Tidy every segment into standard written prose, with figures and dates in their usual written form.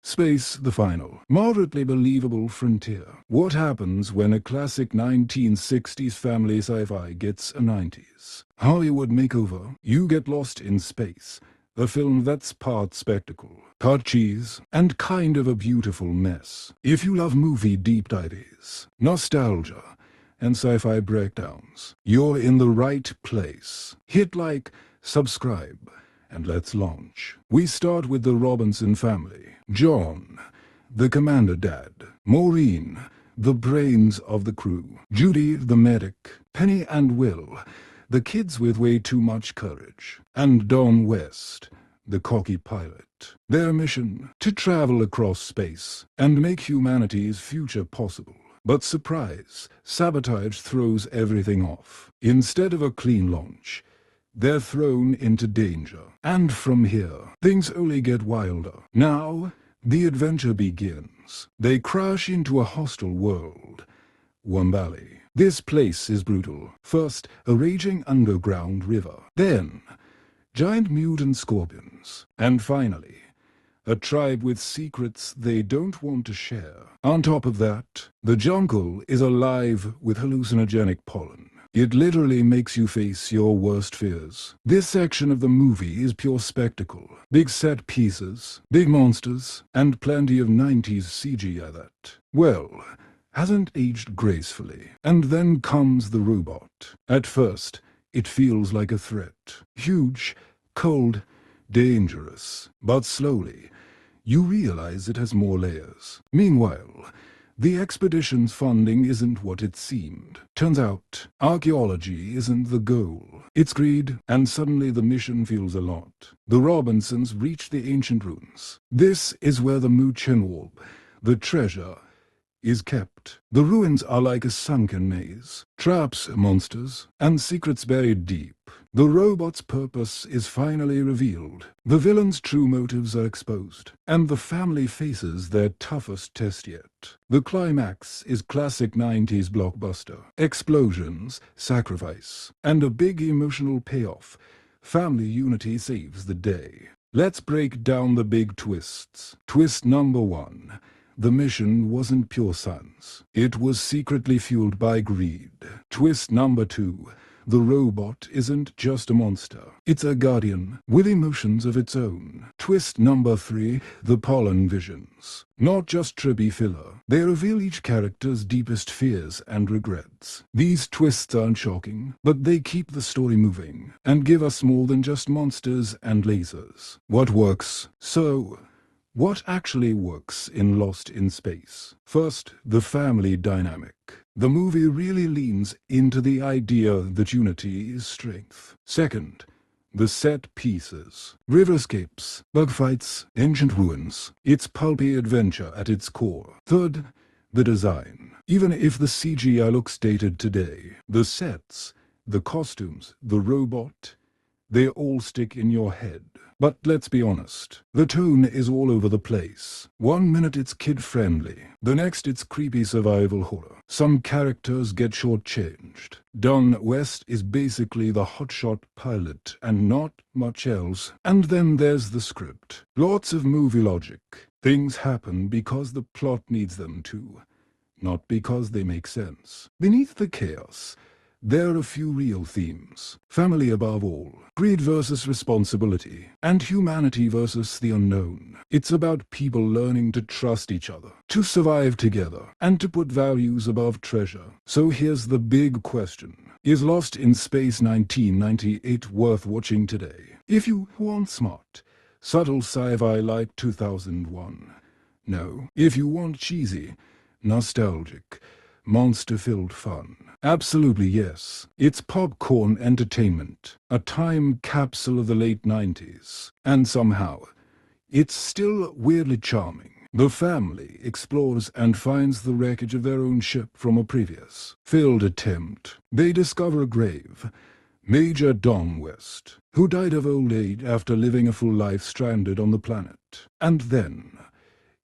Space, the final, moderately believable frontier. What happens when a classic 1960s family sci-fi gets a 90s Hollywood makeover? You get lost in space. A film that's part spectacle, part cheese, and kind of a beautiful mess. If you love movie deep dives, nostalgia, and sci-fi breakdowns, you're in the right place. Hit like, subscribe, and let's launch. We start with the Robinson family. John, the commander dad. Maureen, the brains of the crew. Judy, the medic. Penny and Will, the kids with way too much courage. And Don West, the cocky pilot. Their mission, to travel across space and make humanity's future possible. But surprise, sabotage throws everything off. Instead of a clean launch, they're thrown into danger. And from here, things only get wilder. Now, the adventure begins. They crash into a hostile world. Wombali. This place is brutal. First, a raging underground river. Then, giant mutant scorpions. And finally, a tribe with secrets they don't want to share. On top of that, the jungle is alive with hallucinogenic pollen. It literally makes you face your worst fears. This section of the movie is pure spectacle. Big set pieces, big monsters, and plenty of 90s CGI that, well, hasn't aged gracefully. And then comes the robot. At first, it feels like a threat. Huge, cold, dangerous. But slowly, you realize it has more layers. Meanwhile, the expedition's funding isn't what it seemed. Turns out, archaeology isn't the goal. It's greed, and suddenly the mission feels a lot. The Robinsons reach the ancient ruins. This is where the Muchen orb, the treasure, is kept. The ruins are like a sunken maze. Traps, monsters, and secrets buried deep. The robot's purpose is finally revealed. The villain's true motives are exposed, and the family faces their toughest test yet. The climax is classic 90s blockbuster. Explosions, sacrifice, and a big emotional payoff. Family unity saves the day. Let's break down the big twists. Twist number 1. The mission wasn't pure science. It was secretly fueled by greed. Twist number 2. The robot isn't just a monster. It's a guardian with emotions of its own. Twist number 3. The pollen visions. Not just trippy filler. They reveal each character's deepest fears and regrets. These twists aren't shocking, but they keep the story moving and give us more than just monsters and lasers. What works? So, what actually works in Lost in Space? First, the family dynamic. The movie really leans into the idea that unity is strength. Second, the set pieces. Riverscapes, bug fights, ancient ruins. It's pulpy adventure at its core. Third, the design. Even if the CGI looks dated today, the sets, the costumes, the robot, they all stick in your head. But let's be honest, the tone is all over the place. One minute it's kid-friendly, the next it's creepy survival horror. Some characters get shortchanged. Don West is basically the hotshot pilot and not much else. And then there's the script. Lots of movie logic. Things happen because the plot needs them to, not because they make sense. Beneath the chaos, there are a few real themes. Family above all, greed versus responsibility, and humanity versus the unknown. It's about people learning to trust each other, to survive together, and to put values above treasure. So here's the big question. Is Lost in Space 1998 worth watching today? If you want smart, subtle sci-fi like 2001. No. If you want cheesy, nostalgic, monster-filled fun. Absolutely yes. It's popcorn entertainment, a time capsule of the late 90s. And somehow, it's still weirdly charming. The family explores and finds the wreckage of their own ship from a previous failed attempt. They discover a grave. Major Don West, who died of old age after living a full life stranded on the planet. And then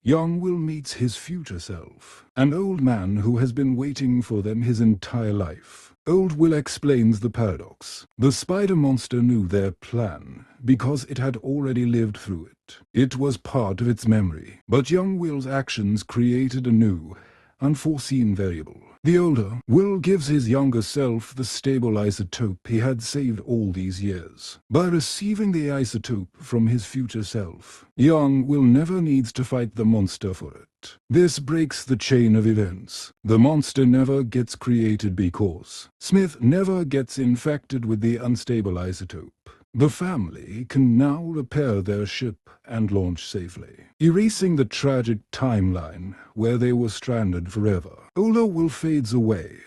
young Will meets his future self, an old man who has been waiting for them his entire life. Old Will explains the paradox. The spider monster knew their plan because it had already lived through it. It was part of its memory. But young Will's actions created a new, unforeseen variable. The older Will gives his younger self the stable isotope he had saved all these years. By receiving the isotope from his future self, young Will never needs to fight the monster for it. This breaks the chain of events. The monster never gets created because Smith never gets infected with the unstable isotope. The family can now repair their ship and launch safely, erasing the tragic timeline where they were stranded forever. Older Will fades away,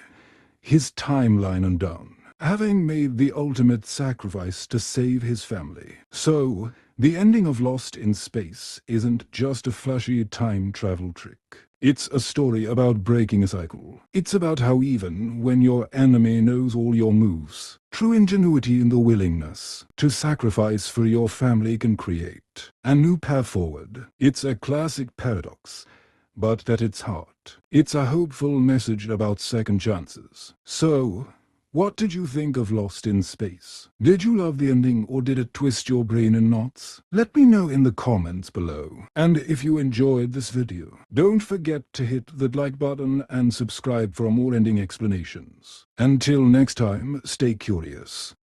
his timeline undone, having made the ultimate sacrifice to save his family. So, the ending of Lost in Space isn't just a flashy time travel trick. It's a story about breaking a cycle. It's about how even when your enemy knows all your moves, true ingenuity in the willingness to sacrifice for your family can create a new path forward. It's a classic paradox, but at its heart, it's a hopeful message about second chances. So, what did you think of Lost in Space? Did you love the ending or did it twist your brain in knots? Let me know in the comments below. And if you enjoyed this video, don't forget to hit the like button and subscribe for more ending explanations. Until next time, stay curious.